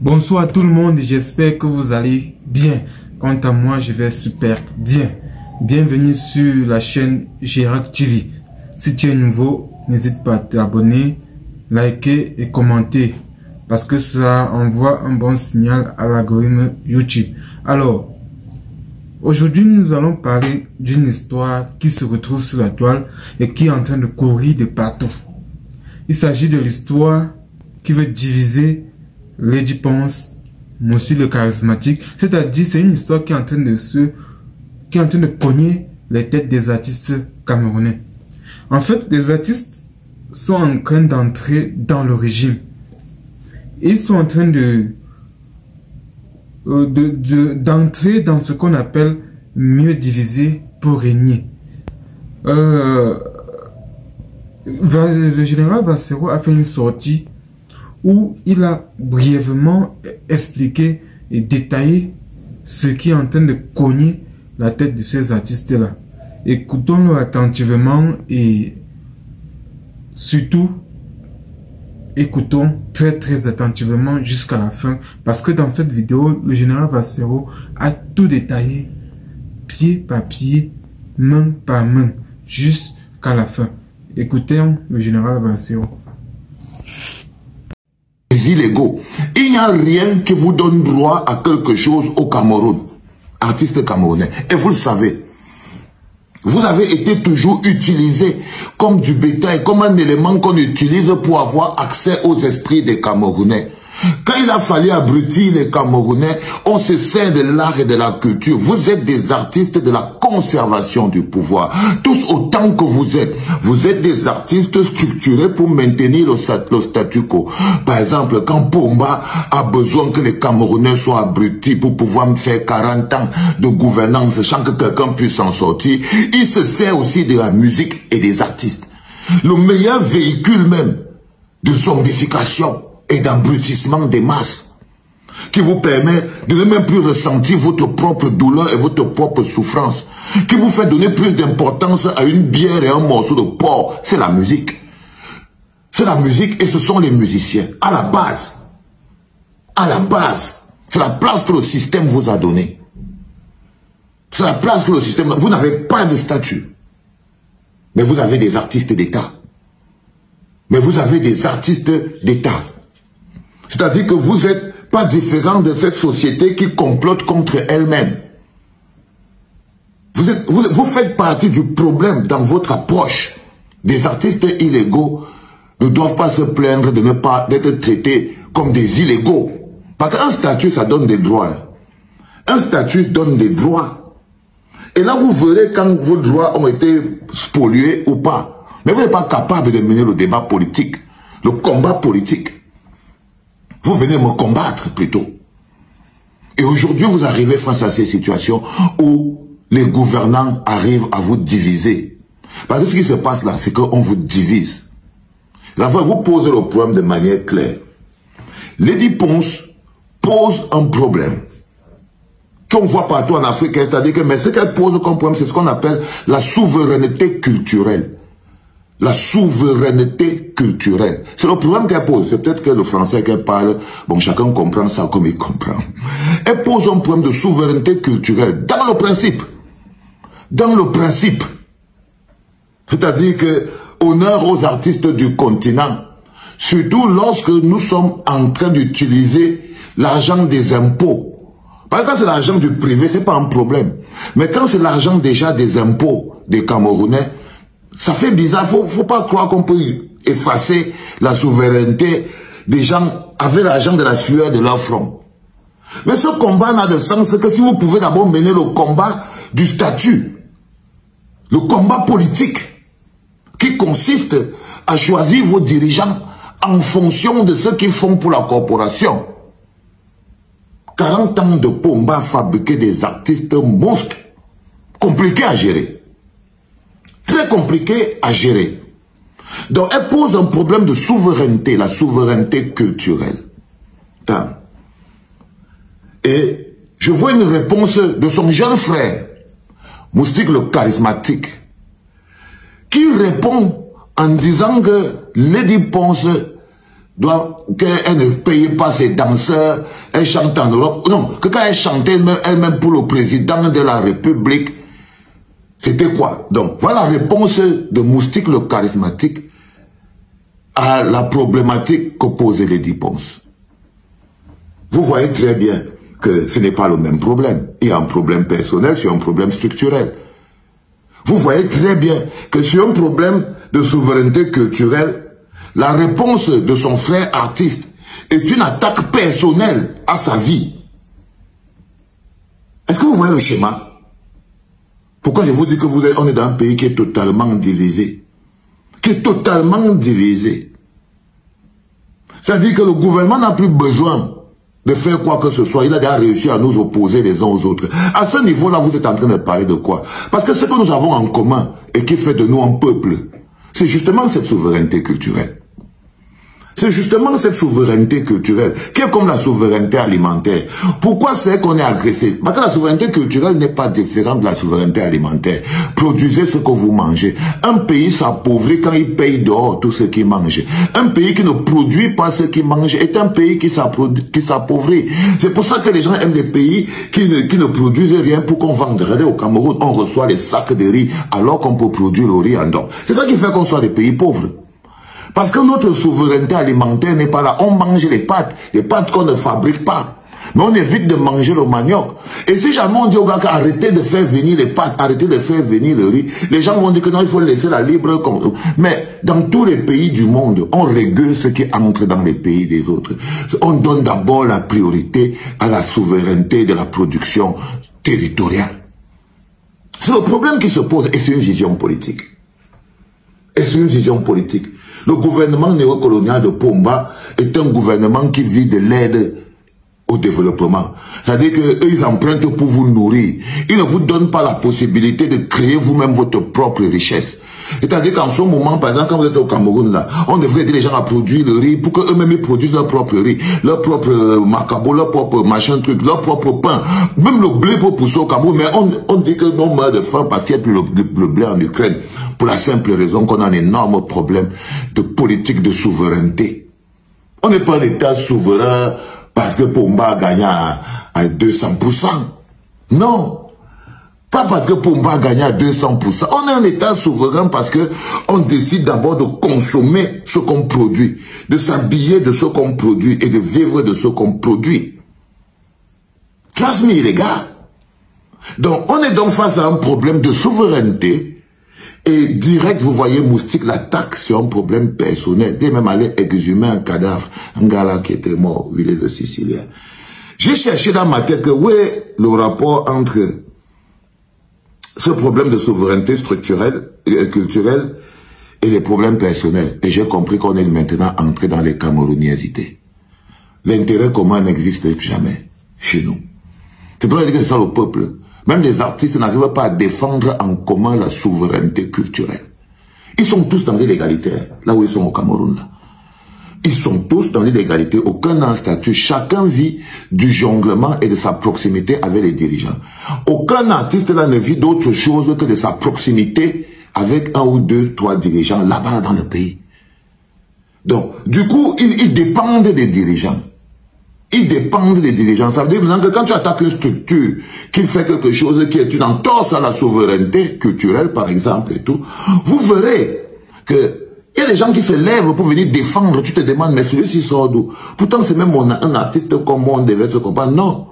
Bonsoir tout le monde, j'espère que vous allez bien. Quant à moi, je vais super bien. Bienvenue sur la chaîne Girac TV. Si tu es nouveau, n'hésite pas à t'abonner, liker et commenter. Parce que ça envoie un bon signal à l'algorithme YouTube. Alors, aujourd'hui nous allons parler d'une histoire qui se retrouve sur la toile et qui est en train de courir de partout. Il s'agit de l'histoire qui veut diviser Lady Ponce, Moussi le charismatique. C'est-à-dire, c'est une histoire qui est en train de cogner les têtes des artistes camerounais. En fait, les artistes sont en train d'entrer dans le régime. Ils sont en train d'entrer dans ce qu'on appelle mieux diviser pour régner. Le général Bassero a fait une sortie où il a brièvement expliqué et détaillé ce qui est en train de cogner la tête de ces artistes-là. Écoutons-le attentivement et surtout, écoutons très attentivement jusqu'à la fin, parce que dans cette vidéo, le général Bassero a tout détaillé, pied par pied, main par main, jusqu'à la fin. Écoutons le général Bassero. Illégaux. Il n'y a rien qui vous donne droit à quelque chose au Cameroun. Artistes camerounais. Et vous le savez. Vous avez été toujours utilisé comme du bétail, comme un élément qu'on utilise pour avoir accès aux esprits des Camerounais. Quand il a fallu abrutir les Camerounais, on se sert de l'art et de la culture. Vous êtes des artistes de la conservation du pouvoir. Tous autant que vous êtes des artistes structurés pour maintenir le statu quo. Par exemple, quand Pomba a besoin que les Camerounais soient abrutis pour pouvoir me faire 40 ans de gouvernance sans que quelqu'un puisse en sortir, il se sert aussi de la musique et des artistes. Le meilleur véhicule même de zombification et d'abrutissement des masses, qui vous permet de ne même plus ressentir votre propre douleur et votre propre souffrance, qui vous fait donner plus d'importance à une bière et un morceau de porc. C'est la musique. C'est la musique et ce sont les musiciens. À la base, c'est la place que le système vous a donnée. C'est la place que le système... Vous n'avez pas de statut, mais vous avez des artistes d'État. C'est-à-dire que vous n'êtes pas différent de cette société qui complote contre elle-même. Vous faites partie du problème dans votre approche. Des artistes illégaux ne doivent pas se plaindre de ne pas être traités comme des illégaux. Parce qu'un statut, ça donne des droits. Un statut donne des droits. Et là, vous verrez quand vos droits ont été spoliés ou pas. Mais vous n'êtes pas capable de mener le débat politique, le combat politique. Vous venez me combattre plutôt. Et aujourd'hui, vous arrivez face à ces situations où les gouvernants arrivent à vous diviser. Parce que ce qui se passe là, c'est qu'on vous divise. La fois, vous posez le problème de manière claire. Lady Ponce pose un problème qu'on voit partout en Afrique, c'est-à-dire que mais ce qu'elle pose comme problème, c'est ce qu'on appelle la souveraineté culturelle. La souveraineté culturelle. C'est le problème qu'elle pose. C'est peut-être que le français qu'elle parle, bon, chacun comprend ça comme il comprend. Elle pose un problème de souveraineté culturelle dans le principe. Dans le principe. C'est-à-dire que honneur aux artistes du continent, surtout lorsque nous sommes en train d'utiliser l'argent des impôts. Parce que quand c'est l'argent du privé, c'est pas un problème. Mais quand c'est l'argent déjà des impôts des Camerounais, ça fait bizarre, faut pas croire qu'on peut effacer la souveraineté des gens avec l'argent de la sueur de leur front. Mais ce combat n'a de sens que si vous pouvez d'abord mener le combat du statut, le combat politique, qui consiste à choisir vos dirigeants en fonction de ce qu'ils font pour la corporation. 40 ans de Pomba fabriquer des artistes monstres, compliqués à gérer. Très compliqué à gérer. Donc, elle pose un problème de souveraineté, la souveraineté culturelle. Et je vois une réponse de son jeune frère, Moustique le charismatique, qui répond en disant que Lady Ponce qu'elle ne paye pas ses danseurs, elle chante en Europe. Non, que quand elle chantait elle-même pour le président de la République, c'était quoi? Donc, voilà la réponse de Moustique le charismatique à la problématique que posait Lady Ponce. Vous voyez très bien que ce n'est pas le même problème. Il y a un problème personnel, c'est un problème structurel. Vous voyez très bien que sur un problème de souveraineté culturelle, la réponse de son frère artiste est une attaque personnelle à sa vie. Est-ce que vous voyez le schéma? Pourquoi je vous dis que on est dans un pays qui est totalement divisé? Qui est totalement divisé. C'est-à-dire que le gouvernement n'a plus besoin de faire quoi que ce soit. Il a déjà réussi à nous opposer les uns aux autres. À ce niveau-là, vous êtes en train de parler de quoi? Parce que ce que nous avons en commun et qui fait de nous un peuple, c'est justement cette souveraineté culturelle. C'est justement cette souveraineté culturelle qui est comme la souveraineté alimentaire. Pourquoi c'est qu'on est agressé? Parce que la souveraineté culturelle n'est pas différente de la souveraineté alimentaire. Produisez ce que vous mangez. Un pays s'appauvrit quand il paye dehors tout ce qu'il mange. Un pays qui ne produit pas ce qu'il mange est un pays qui s'appauvrit. C'est pour ça que les gens aiment les pays qui ne produisent rien pour qu'on vende. Regardez, au Cameroun, on reçoit des sacs de riz alors qu'on peut produire le riz en dehors. C'est ça qui fait qu'on soit des pays pauvres. Parce que notre souveraineté alimentaire n'est pas là. On mange les pâtes qu'on ne fabrique pas. Mais on évite de manger le manioc. Et si jamais on dit aux gars qu'arrêtez de faire venir les pâtes, arrêtez de faire venir le riz, les gens vont dire que non, il faut laisser la libre. Mais dans tous les pays du monde, on régule ce qui entre dans les pays des autres. On donne d'abord la priorité à la souveraineté de la production territoriale. C'est le problème qui se pose et c'est une vision politique. Et c'est une vision politique. Le gouvernement néocolonial de Pomba est un gouvernement qui vit de l'aide au développement. C'est-à-dire qu'eux, ils empruntent pour vous nourrir. Ils ne vous donnent pas la possibilité de créer vous-même votre propre richesse. C'est-à-dire qu'en ce moment, par exemple, quand vous êtes au Cameroun, là, on devrait aider les gens à produire le riz pour qu'eux-mêmes ils produisent leur propre riz, leur propre macabo, leur propre machin truc, leur propre pain. Même le blé pour pousser au Cameroun, mais on dit que l'on meurt de faim parce qu'il n'y a plus le blé en Ukraine. Pour la simple raison qu'on a un énorme problème de politique de souveraineté. On n'est pas un État souverain parce que Pomba a gagné à 200%. Non. Pas parce que Pomba a gagné à 200%. On est un État souverain parce que on décide d'abord de consommer ce qu'on produit, de s'habiller de ce qu'on produit et de vivre de ce qu'on produit. Trust me, les gars. Donc, on est donc face à un problème de souveraineté et direct, vous voyez, Moustique l'attaque sur un problème personnel. Il est même allé exhumer un cadavre, un gars là qui était mort au village de Sicilien. J'ai cherché dans ma tête que où est le rapport entre ce problème de souveraineté structurelle et culturelle et les problèmes personnels. Et j'ai compris qu'on est maintenant entré dans les camerouniasités. L'intérêt commun n'existe jamais chez nous. C'est pour ça que c'est ça le peuple. Même les artistes n'arrivent pas à défendre en commun la souveraineté culturelle. Ils sont tous dans l'illégalité, là où ils sont au Cameroun. Là. Ils sont tous dans l'illégalité, aucun n'a un statut. Chacun vit du jonglement et de sa proximité avec les dirigeants. Aucun artiste là ne vit d'autre chose que de sa proximité avec un ou deux, trois dirigeants là-bas dans le pays. Donc, du coup, ils dépendent des dirigeants. Ils dépendent des dirigeants. Ça veut dire que quand tu attaques une structure qui fait quelque chose qui est une entorse à la souveraineté culturelle, par exemple, et tout, vous verrez que il y a des gens qui se lèvent pour venir défendre. Tu te demandes, mais celui-ci sort d'où? Pourtant, c'est même un artiste comme moi, on devait te comprendre. Non.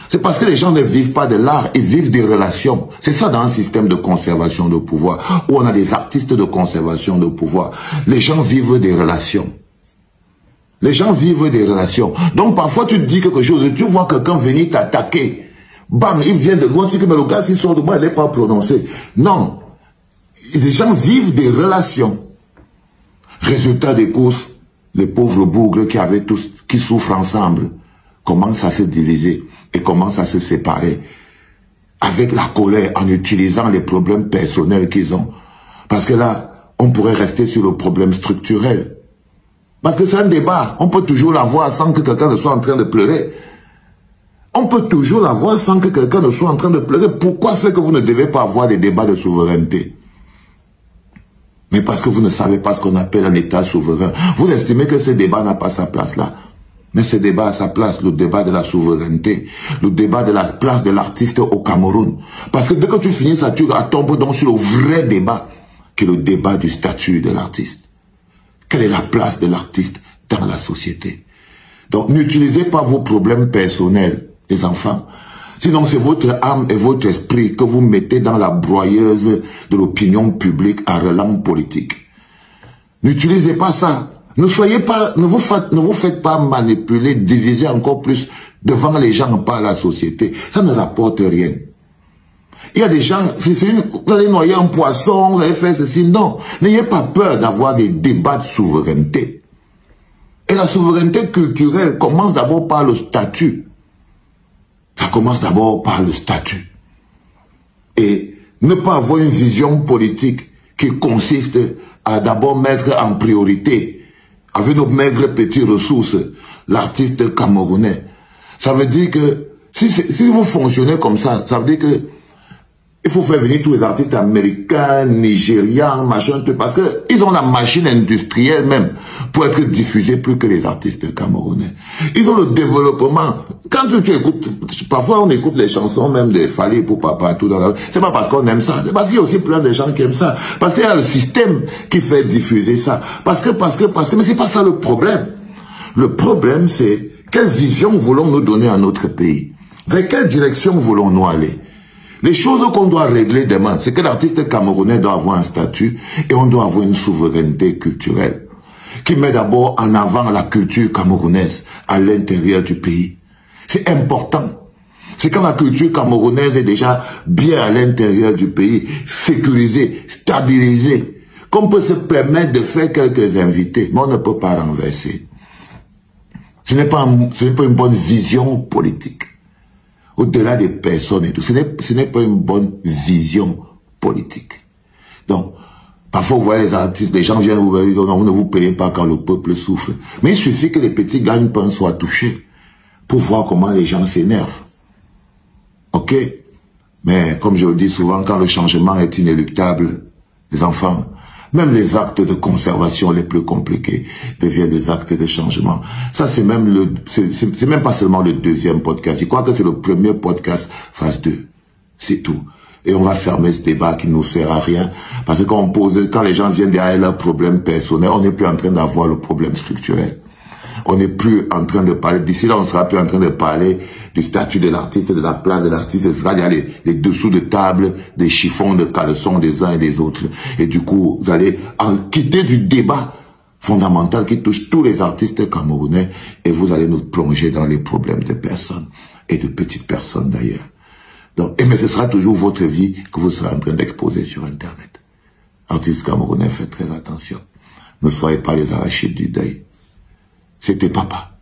C'est parce que les gens ne vivent pas de l'art, ils vivent des relations. C'est ça dans un système de conservation de pouvoir, où on a des artistes de conservation de pouvoir. Les gens vivent des relations. Les gens vivent des relations. Donc parfois tu te dis quelque chose, tu vois quelqu'un venir t'attaquer. Bam, il vient de loin, tu dis mais le gars s'il sort de moi, il n'est pas prononcé. Non. Les gens vivent des relations. Résultat des courses, les pauvres bougres qui souffrent ensemble commencent à se diviser et commencent à se séparer avec la colère en utilisant les problèmes personnels qu'ils ont. Parce que là, on pourrait rester sur le problème structurel. Parce que c'est un débat. On peut toujours l'avoir sans que quelqu'un ne soit en train de pleurer. On peut toujours l'avoir sans que quelqu'un ne soit en train de pleurer. Pourquoi c'est que vous ne devez pas avoir des débats de souveraineté? Mais parce que vous ne savez pas ce qu'on appelle un État souverain. Vous estimez que ce débat n'a pas sa place là. Mais ce débat a sa place, le débat de la souveraineté, le débat de la place de l'artiste au Cameroun. Parce que dès que tu finis ça, tu tombes donc sur le vrai débat, qui est le débat du statut de l'artiste. Quelle est la place de l'artiste dans la société? Donc n'utilisez pas vos problèmes personnels, les enfants. Sinon c'est votre âme et votre esprit que vous mettez dans la broyeuse de l'opinion publique à relance politique. N'utilisez pas ça. Ne vous faites pas manipuler, diviser encore plus devant les gens par la société. Ça ne rapporte rien. Il y a des gens, vous allez noyer un poisson, vous allez faire ceci. Non, n'ayez pas peur d'avoir des débats de souveraineté. Et la souveraineté culturelle commence d'abord par le statut. Ça commence d'abord par le statut. Et ne pas avoir une vision politique qui consiste à d'abord mettre en priorité, avec nos maigres petites ressources, l'artiste camerounais. Ça veut dire que, si vous fonctionnez comme ça veut dire que il faut faire venir tous les artistes américains, nigérians, machin, parce que ils ont la machine industrielle même pour être diffusés plus que les artistes camerounais. Ils ont le développement. Quand tu écoutes, parfois on écoute les chansons même des Fally pour Papa, tout dans la... C'est pas parce qu'on aime ça, c'est parce qu'il y a aussi plein de gens qui aiment ça. Parce qu'il y a le système qui fait diffuser ça. Parce que, mais c'est pas ça le problème. Le problème c'est, quelle vision voulons-nous donner à notre pays? Vers quelle direction voulons-nous aller? Les choses qu'on doit régler demain, c'est que l'artiste camerounais doit avoir un statut et on doit avoir une souveraineté culturelle qui met d'abord en avant la culture camerounaise à l'intérieur du pays. C'est important. C'est quand la culture camerounaise est déjà bien à l'intérieur du pays, sécurisée, stabilisée, qu'on peut se permettre de faire quelques invités, mais on ne peut pas renverser. Ce n'est pas une bonne vision politique. Au-delà des personnes et tout, ce n'est pas une bonne vision politique. Donc, parfois vous voyez les artistes, les gens viennent vous dire non, vous ne vous payez pas quand le peuple souffre. Mais il suffit que les petits gagne-pain soient touchés pour voir comment les gens s'énervent. Ok? Mais comme je le dis souvent, quand le changement est inéluctable, les enfants, même les actes de conservation les plus compliqués deviennent des actes de changement. Ça, c'est même pas seulement le deuxième podcast. Je crois que c'est le premier podcast phase 2. C'est tout. Et on va fermer ce débat qui ne nous sert à rien. Parce que quand les gens viennent derrière leurs problèmes personnels, on n'est plus en train d'avoir le problème structurel. On n'est plus en train de parler, d'ici là on sera plus en train de parler du statut de l'artiste, de la place de l'artiste, ce sera derrière les dessous de table, des chiffons de caleçons des uns et des autres. Et du coup, vous allez en quitter du débat fondamental qui touche tous les artistes camerounais et vous allez nous plonger dans les problèmes de personnes et de petites personnes d'ailleurs. Donc, mais ce sera toujours votre vie que vous serez en train d'exposer sur Internet. Artistes camerounais, faites très attention. Ne soyez pas les arachides du deuil. C'était papa.